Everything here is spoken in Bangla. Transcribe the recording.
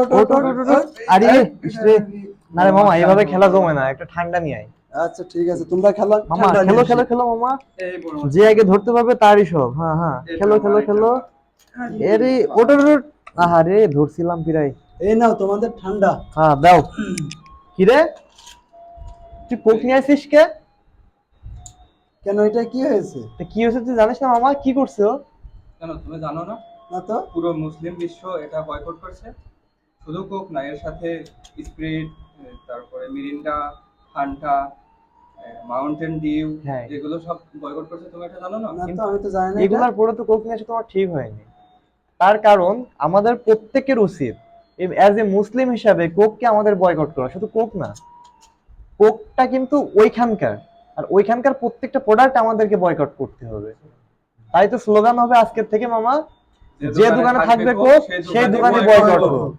ওঠ ওঠ ওঠ ওঠ। আরে ইসরে, না রে মামা এভাবে খেলা জমে না, একটা ঠান্ডা নিয়ে আয়। আচ্ছা ঠিক আছে, তোমরা খেলো, মামা ঠান্ডা খেলো নিয়ে খেলো আসি। খেলো মামা, যে আগে ধরতে পারবে তারই সব। হ্যাঁ হ্যাঁ, খেলো খেলো খেলো। এরে ওঠ ওঠ ওঠ। আহারে ধরছিলাম প্রায়। এই নাও তোমাদের ঠান্ডা। হ্যাঁ দাও। কিরে তুই কোক নিয়ে আসিস কে? কেন, এটা কি হয়েছে? তা কি হয়েছে তুই জানিস না মামা, কি করছে ও? কেন তুমি জানো না? না তো। পুরো মুসলিম বিশ্ব এটা বয়কট করছে। শুধু কোক না, এর সাথে স্প্রিট, তারপরে মিরিন্ডা, ফান্টা, মাউন্টেন ডিউ, হ্যাঁ। এগুলো সব বয়কট করছে। তুমি এটা জানো না? না তো, আমি তো জানি না এটা। এগুলার পরে তো কোক নিয়ে আসা তোমার ঠিক হয়নি। তার কারণ আমাদের প্রত্যেকের উচিত অ্যাজ এ মুসলিম হিসাবে কোককে আমাদের বয়কট করা। শুধু কোক না, কোকটা কিন্তু ওইখানকার, আর ওইখানকার প্রত্যেকটা প্রোডাক্ট আমাদেরকে বয়কট করতে হবে। তাই তো স্লোগান হবে আজকের থেকে মামা, যে দোকানে থাকবে কোক সেই দোকানে বয়কট হোক।